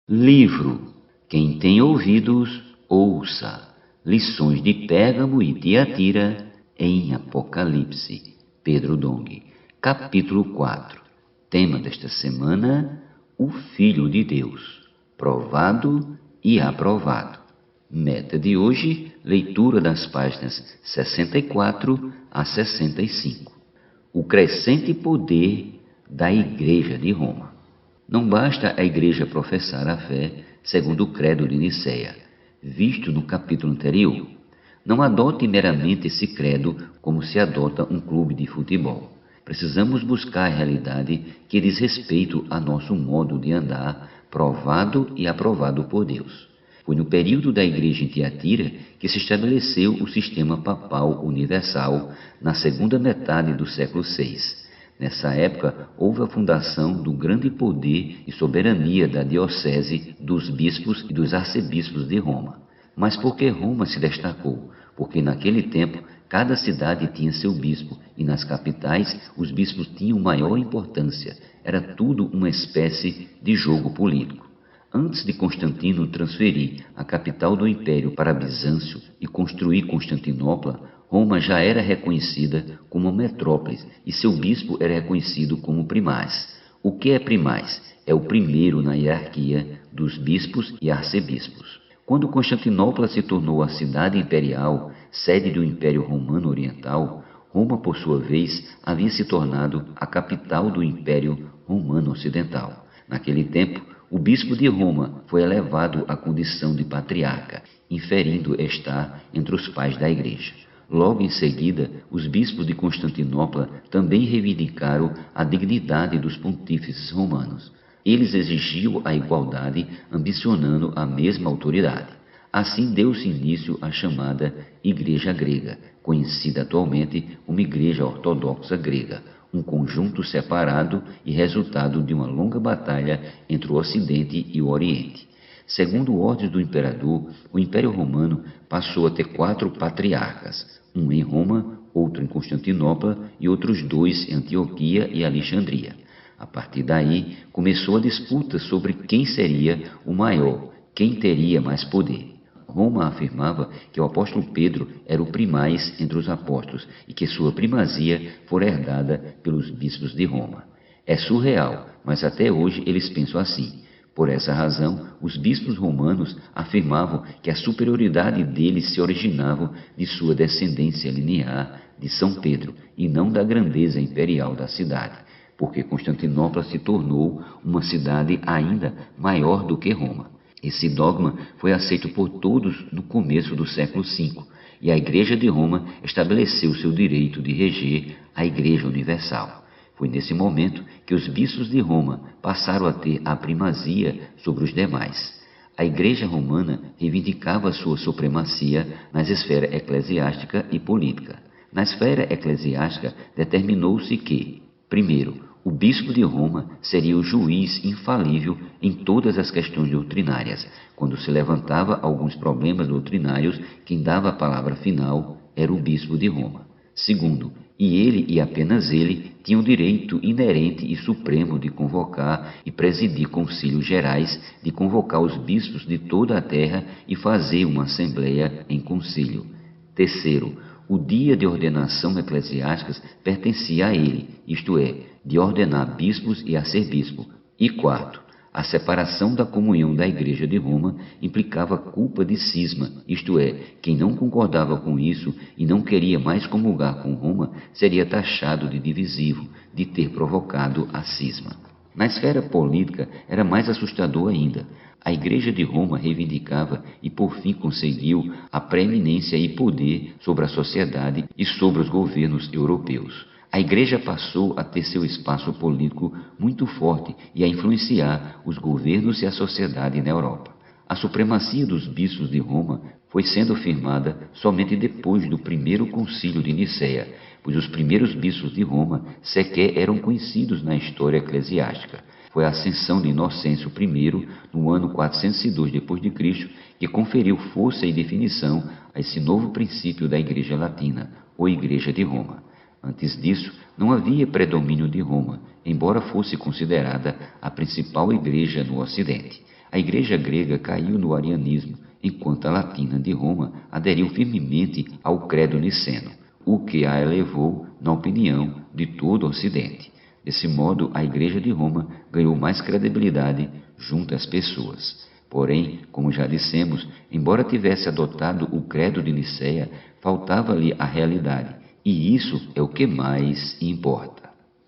Livro: Quem tem ouvidos, ouça. Lições de Pérgamo e Tiatira em Apocalipse. Pedro Dong. Capítulo 4. Tema desta semana: o Filho de Deus, provado e aprovado. Meta de hoje: leitura das páginas 64 a 65. O crescente poder da Igreja de Roma. Não basta a Igreja professar a fé segundo o credo de Nicéia, visto no capítulo anterior. Não adote meramente esse credo como se adota um clube de futebol. Precisamos buscar a realidade que diz respeito a nosso modo de andar, provado e aprovado por Deus. Foi no período da Igreja em Tiatira que se estabeleceu o sistema papal universal na segunda metade do século VI. Nessa época, houve a fundação do grande poder e soberania da diocese, dos bispos e dos arcebispos de Roma. Mas por que Roma se destacou? Porque naquele tempo, cada cidade tinha seu bispo, e nas capitais os bispos tinham maior importância. Era tudo uma espécie de jogo político. Antes de Constantino transferir a capital do império para Bizâncio e construir Constantinopla, Roma já era reconhecida como uma metrópole e seu bispo era reconhecido como primaz. O que é primaz? É o primeiro na hierarquia dos bispos e arcebispos. Quando Constantinopla se tornou a cidade imperial, sede do Império Romano Oriental, Roma, por sua vez, havia se tornado a capital do Império Romano Ocidental. Naquele tempo, o bispo de Roma foi elevado à condição de patriarca, inferindo estar entre os pais da Igreja. Logo em seguida, os bispos de Constantinopla também reivindicaram a dignidade dos pontífices romanos. Eles exigiam a igualdade, ambicionando a mesma autoridade. Assim deu-se início à chamada Igreja Grega, conhecida atualmente como Igreja Ortodoxa Grega, um conjunto separado e resultado de uma longa batalha entre o Ocidente e o Oriente. Segundo ordens do imperador, o Império Romano passou a ter 4 patriarcas, um em Roma, outro em Constantinopla e outros 2 em Antioquia e Alexandria. A partir daí, começou a disputa sobre quem seria o maior, quem teria mais poder. Roma afirmava que o apóstolo Pedro era o primaz entre os apóstolos e que sua primazia fora herdada pelos bispos de Roma. É surreal, mas até hoje eles pensam assim. Por essa razão, os bispos romanos afirmavam que a superioridade deles se originava de sua descendência linear de São Pedro e não da grandeza imperial da cidade, porque Constantinopla se tornou uma cidade ainda maior do que Roma. Esse dogma foi aceito por todos no começo do século V, e a Igreja de Roma estabeleceu seu direito de reger a Igreja Universal. Foi nesse momento que os bispos de Roma passaram a ter a primazia sobre os demais. A Igreja Romana reivindicava sua supremacia nas esferas eclesiástica e política. Na esfera eclesiástica, determinou-se que, primeiro, o bispo de Roma seria o juiz infalível em todas as questões doutrinárias. Quando se levantava alguns problemas doutrinários, quem dava a palavra final era o bispo de Roma. Segundo, e ele e apenas ele tinha o direito inerente e supremo de convocar e presidir concílios gerais, de convocar os bispos de toda a terra e fazer uma assembleia em concílio. Terceiro, o dia de ordenação eclesiásticas pertencia a ele, isto é, de ordenar bispos e arcebispo. E quarto, a separação da comunhão da Igreja de Roma implicava culpa de cisma, isto é, quem não concordava com isso e não queria mais comungar com Roma seria taxado de divisivo, de ter provocado a cisma. Na esfera política era mais assustador ainda. A Igreja de Roma reivindicava e por fim conseguiu a preeminência e poder sobre a sociedade e sobre os governos europeus. A Igreja passou a ter seu espaço político muito forte e a influenciar os governos e a sociedade na Europa. A supremacia dos bispos de Roma foi sendo firmada somente depois do primeiro concílio de Nicéia, pois os primeiros bispos de Roma sequer eram conhecidos na história eclesiástica. Foi a ascensão de Inocêncio I, no ano 402 d.C., que conferiu força e definição a esse novo princípio da Igreja Latina, ou Igreja de Roma. Antes disso, não havia predomínio de Roma, embora fosse considerada a principal igreja no Ocidente. A igreja grega caiu no arianismo, enquanto a latina de Roma aderiu firmemente ao credo niceno, o que a elevou na opinião de todo o Ocidente. Desse modo, a igreja de Roma ganhou mais credibilidade junto às pessoas. Porém, como já dissemos, embora tivesse adotado o credo de Nicéia, faltava-lhe a realidade, e isso é o que mais importa.